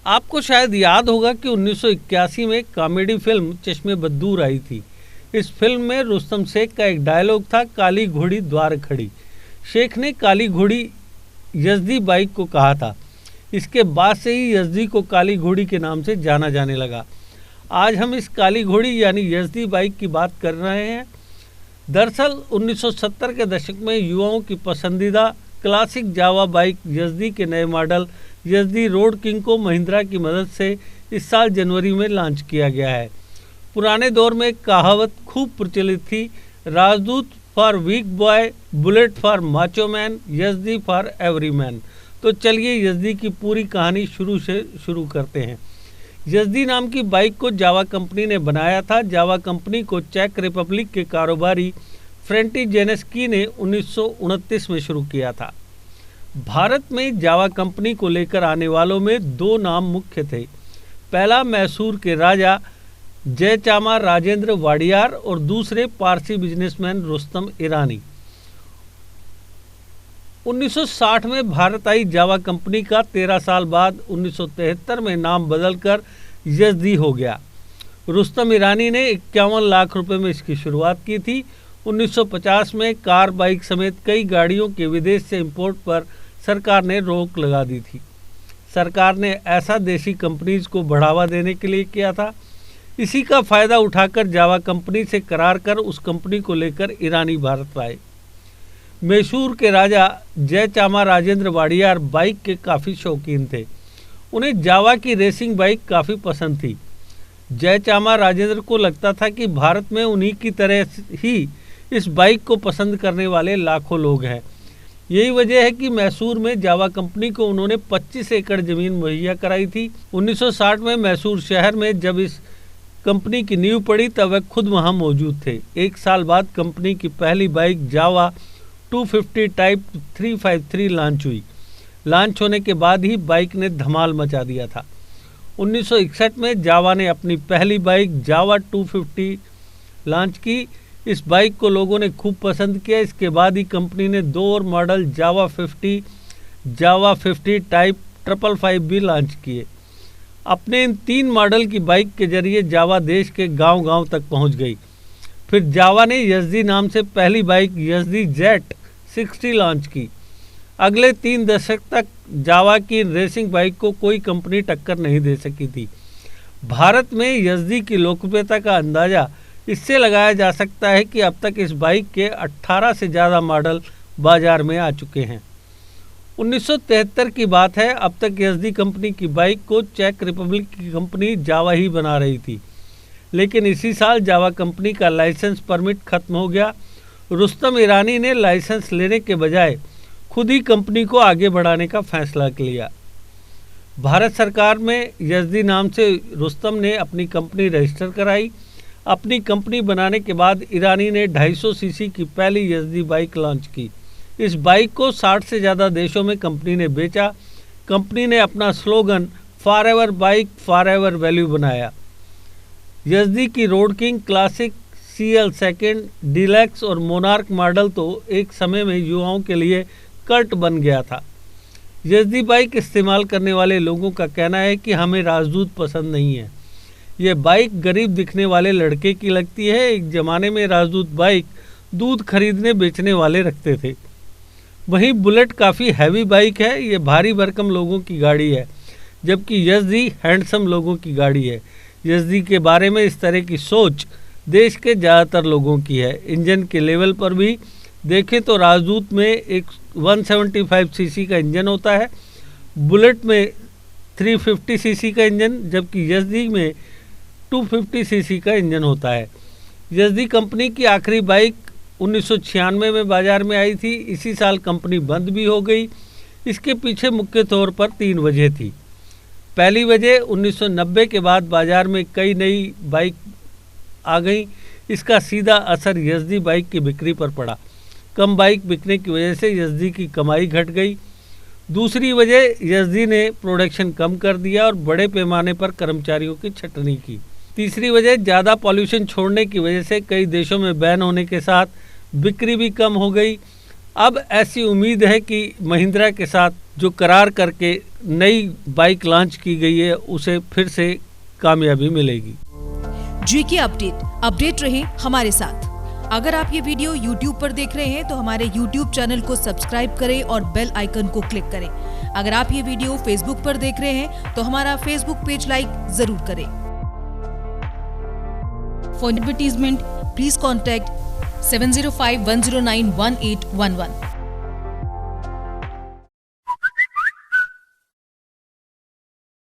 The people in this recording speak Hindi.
आपको शायद याद होगा कि 1981 में कॉमेडी फिल्म चश्मे बद्दूर आई थी। इस फिल्म में रुस्तम शेख का एक डायलॉग था, काली घोड़ी द्वार खड़ी। शेख ने काली घोड़ी यजदी बाइक को कहा था। इसके बाद से ही यजदी को काली घोड़ी के नाम से जाना जाने लगा। आज हम इस काली घोड़ी यानी यजदी बाइक की बात कर रहे हैं। दरअसल 1970 के दशक में युवाओं की पसंदीदा क्लासिक जावा बाइक यजदी के नए मॉडल यजदी रोड किंग को महिंद्रा की मदद से इस साल जनवरी में लॉन्च किया गया है। पुराने दौर में एक कहावत खूब प्रचलित थी, Rajdoot for weak boy, Bullet for macho man, Yezdi for every man. तो चलिए यजदी की पूरी कहानी शुरू करते हैं। यजदी नाम की बाइक को जावा कंपनी ने बनाया था। जावा कंपनी को चेक रिपब्लिक के कारोबारी फ्रेंटी जेनेस्की ने 1929 में शुरू किया था। भारत में जावा कंपनी को लेकर आने वालों में दो नाम मुख्य थे। पहला मैसूर के राजा जयचामा राजेंद्र वाडियार और दूसरे पारसी बिजनेसमैन रुस्तम ईरानी। 1960 में भारत आई जावा कंपनी का 13 साल बाद 1973 में नाम बदलकर यजदी हो गया। रुस्तम ईरानी ने 51 लाख रुपए में इसकी शुरुआत की थी। 1950 में कार बाइक समेत कई गाड़ियों के विदेश से इंपोर्ट पर सरकार ने रोक लगा दी थी। सरकार ने ऐसा देशी कंपनीज को बढ़ावा देने के लिए किया था। इसी का फायदा उठाकर जावा कंपनी से करार कर उस कंपनी को लेकर ईरानी भारत आए। मैसूर के राजा जयचामा राजेंद्र वाडियार बाइक के काफ़ी शौकीन थे। उन्हें जावा की रेसिंग बाइक काफ़ी पसंद थी। जयचामा राजेंद्र को लगता था कि भारत में उन्हीं की तरह ही इस बाइक को पसंद करने वाले लाखों लोग हैं। यही वजह है कि मैसूर में जावा कंपनी को उन्होंने 25 एकड़ ज़मीन मुहैया कराई थी। 1960 में मैसूर शहर में जब इस कंपनी की नींव पड़ी तब वह खुद वहां मौजूद थे। एक साल बाद कंपनी की पहली बाइक जावा 250 टाइप 353 लॉन्च हुई। लॉन्च होने के बाद ही बाइक ने धमाल मचा दिया था। 1961 में जावा ने अपनी पहली बाइक जावा 250 लॉन्च की। इस बाइक को लोगों ने खूब पसंद किया। इसके बाद ही कंपनी ने दो और मॉडल जावा 50, जावा 50 टाइप 555 भी लॉन्च किए। अपने इन 3 मॉडल की बाइक के जरिए जावा देश के गांव-गांव तक पहुंच गई। फिर जावा ने यजदी नाम से पहली बाइक यजदी जेट 60 लॉन्च की। अगले 3 दशक तक जावा की रेसिंग बाइक को कोई कंपनी टक्कर नहीं दे सकी थी। भारत में यजदी की लोकप्रियता का अंदाज़ा इससे लगाया जा सकता है कि अब तक इस बाइक के 18 से ज़्यादा मॉडल बाजार में आ चुके हैं। 1973 की बात है। अब तक यजदी कंपनी की बाइक को चेक रिपब्लिक की कंपनी जावा ही बना रही थी, लेकिन इसी साल जावा कंपनी का लाइसेंस परमिट खत्म हो गया। रुस्तम ईरानी ने लाइसेंस लेने के बजाय खुद ही कंपनी को आगे बढ़ाने का फैसला लिया। भारत सरकार में यजदी नाम से रुस्तम ने अपनी कंपनी रजिस्टर कराई। अपनी कंपनी बनाने के बाद ईरानी ने 250 सीसी की पहली यजदी बाइक लॉन्च की। इस बाइक को 60 से ज़्यादा देशों में कंपनी ने बेचा। कंपनी ने अपना slogan for ever bike for ever value बनाया। यजदी की road king, classic, CL second, deluxe और मोनार्क मॉडल तो एक समय में युवाओं के लिए कल्ट बन गया था। यजदी बाइक इस्तेमाल करने वाले लोगों का कहना है कि हमें राजदूत पसंद नहीं है। ये बाइक गरीब दिखने वाले लड़के की लगती है। एक ज़माने में राजदूत बाइक दूध खरीदने बेचने वाले रखते थे। वहीं बुलेट काफ़ी हैवी बाइक है। ये भारी भरकम लोगों की गाड़ी है, जबकि यजदी हैंडसम लोगों की गाड़ी है। यजदी के बारे में इस तरह की सोच देश के ज़्यादातर लोगों की है। इंजन के लेवल पर भी देखें तो राजदूत में एक 175 सीसी का इंजन होता है, बुलेट में 350 सीसी का इंजन, जबकि यजदी में 250 सीसी का इंजन होता है। यजदी कंपनी की आखिरी बाइक 1996 में बाजार में आई थी। इसी साल कंपनी बंद भी हो गई। इसके पीछे मुख्य तौर पर 3 वजह थी। पहली वजह 1990 के बाद बाजार में कई नई बाइक आ गई। इसका सीधा असर यजदी बाइक की बिक्री पर पड़ा। कम बाइक बिकने की वजह से यजदी की कमाई घट गई। दूसरी वजह, यजदी ने प्रोडक्शन कम कर दिया और बड़े पैमाने पर कर्मचारियों की छटनी की। तीसरी वजह, ज़्यादा पॉल्यूशन छोड़ने की वजह से कई देशों में बैन होने के साथ बिक्री भी कम हो गई। अब ऐसी उम्मीद है कि महिंद्रा के साथ जो करार करके नई बाइक लॉन्च की गई है उसे फिर से कामयाबी मिलेगी। जीके अपडेट रहे हमारे साथ। अगर आप ये वीडियो YouTube पर देख रहे हैं तो हमारे YouTube चैनल को सब्सक्राइब करें और बेल आइकन को क्लिक करें। अगर आप ये वीडियो Facebook पर देख रहे हैं तो हमारा Facebook पेज लाइक जरूर करें। For advertisement please contact 7051091811।